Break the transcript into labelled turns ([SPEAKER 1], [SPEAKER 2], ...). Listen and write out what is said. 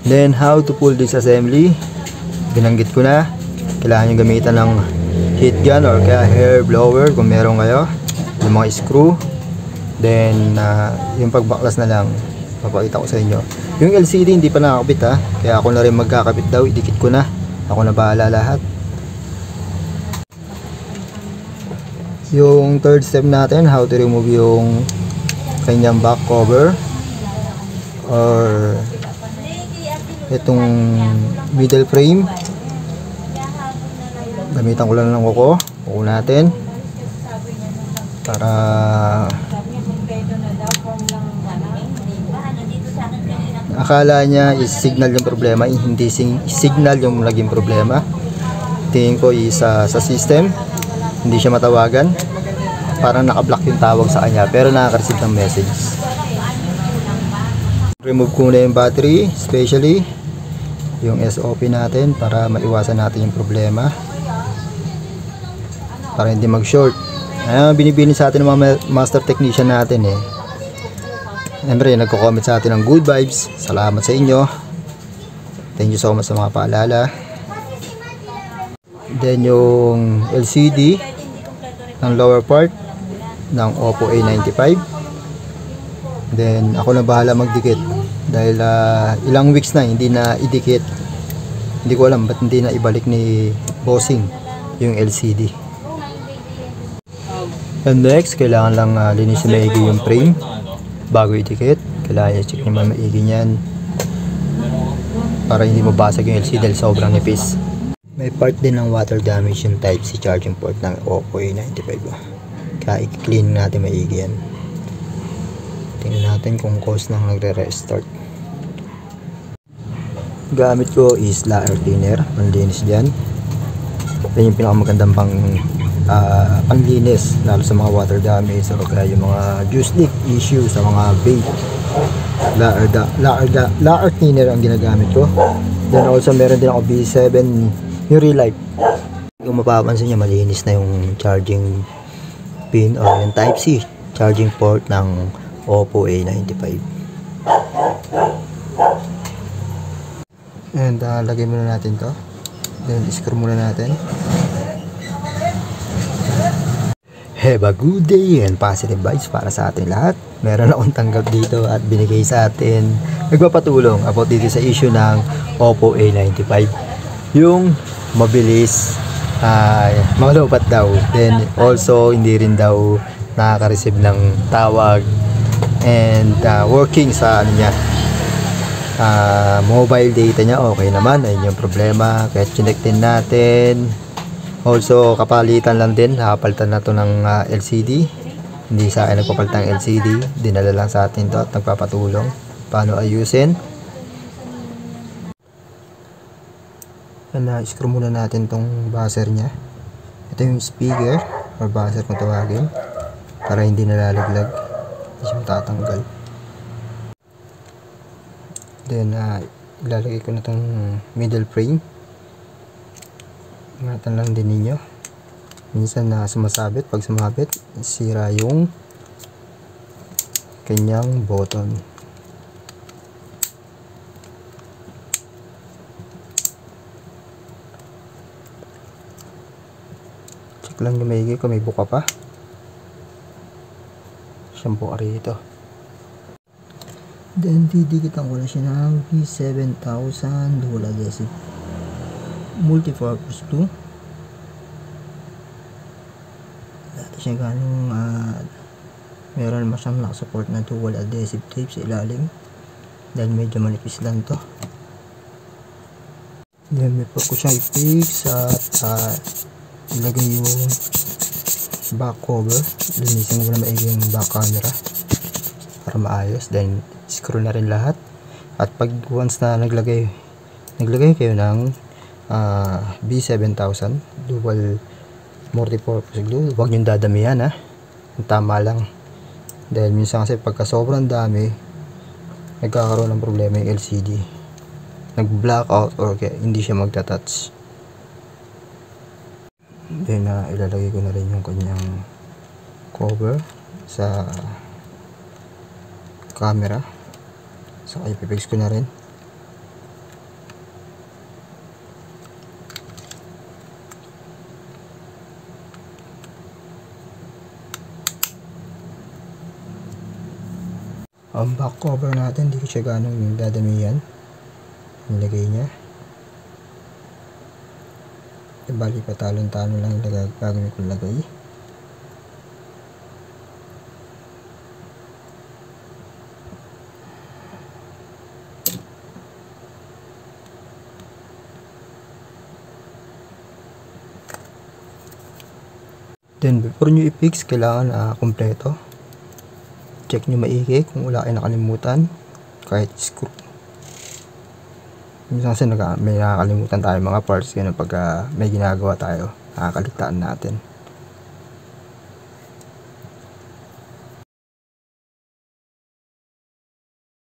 [SPEAKER 1] Then how to pull this assembly, binanggit ko na. Kailangan nyo gamitan ng heat gun or kaya hair blower kung meron kayo, yung mga screw. Then yung pagbaklas na lang papakita ko sa inyo. Yung LCD hindi pa nakakabit ha, kaya ako na rin magkakabit daw. Idikit ko na, ako na bahala lahat. Yung third step natin, how to remove yung kanyang back cover or itong middle frame. Gamitan ko lang ng kuko natin para akala niya is signal yung problema, hindi signal yung naging problema. Tingin ko is sa system, hindi siya matawagan, parang nakablock yung tawag sa kanya pero nakaka-receive ng message. Remove ko na yung battery, especially yung SOP natin para maiwasan natin yung problema, para hindi mag-short. Ayan, binibili sa atin ng mga master technician natin eh. Siyempre, nagko-comment sa atin ng good vibes. Salamat sa inyo. Thank you so much sa mga paalala. Then yung LCD ng lower part ng Oppo A95. Then ako na bahala magdikit dahil ilang weeks na hindi na idikit. Hindi ko alam ba't hindi na ibalik ni bossing yung LCD. And next, kailangan lang linisin maigi yung frame bago idikit. Kailangan i-check naman maigi niyan para hindi mabasag yung LCD dahil sobrang nipis. May part din ng water damage yung Type-C charging port ng Oppo A95. Kaya i-clean natin maigi yan. Tingnan natin kung cause nang nagre-restart. Gamit ko is air cleaner, panlinis dyan. Yan yung pinakamagandang panglinis lalo sa mga water damage o kaya yung mga juice leak issue sa mga vape. Air cleaner ang ginagamit ko. Then also meron din ako B7 yung Relight. Kung mapapansin nyo, malinis na yung charging pin o yung Type-C charging port ng Oppo A95. And lagay muna natin to, then screw muna natin. Have a good day and positive vibes para sa atin lahat. Meron akong tanggap dito at binigay sa atin, nagpapatulong about dito sa issue ng Oppo A95. Yung mabilis, malupat daw. Then also hindi rin daw nakaka-receive ng tawag and working sa niya, mobile data niya okay naman. Ayun yung problema, kaya chinek din natin. Also kapalitan lang din, nakapalitan na to ng LCD. Hindi sa akin nagpapalitan ng LCD, dinala lang sa atin to at nagpapatulong paano ayusin. Screw muna natin tong buzzer nya. Ito yung speaker or buzzer kung tawagin, para hindi nalalaglag, hindi siya matatanggal. Then ilalagay ko na tong middle frame. Ingatan lang din ninyo, minsan sumasabit, pag sumabit sira yung kanyang button. Check lang yung maigi kung may buka pa. Siyang buka rito. Then didikitan ko na siya ng P7000 dual adhesive multi-purpose glue. Dati siya ganong meron naman siyang nakasupport na dual adhesive tape sa ilalim dahil medyo manipis lang to. Then may ko siya i-fix at ilagay yung back cover. Linisin ko na maigi yung back camera para maayos. Then screw na rin lahat. At pag once na naglagay kayo ng B7000 dual multi-purpose glue, huwag nyo dadamihan ha, tama lang. Dahil minsan kasi pagka sobrang dami, nagkakaroon ng problema yung LCD, nag-blackout or kaya hindi siya magta-touch. Then ilalagay ko na rin yung kanyang cover sa camera, so ipipix ko na rin. ang back cover natin, hindi ko siya ganong dadamihan. Nilagay niya. Bali pa talon-talon lang gagawin kong lagay. Then before nyo i-fix, kailangan kompleto. Check nyo maigi kung wala kayo nakalimutan, kahit screw. Minsan kasi may nakakalimutan tayo mga parts, ganun pag may ginagawa tayo, nakakaligtaan natin.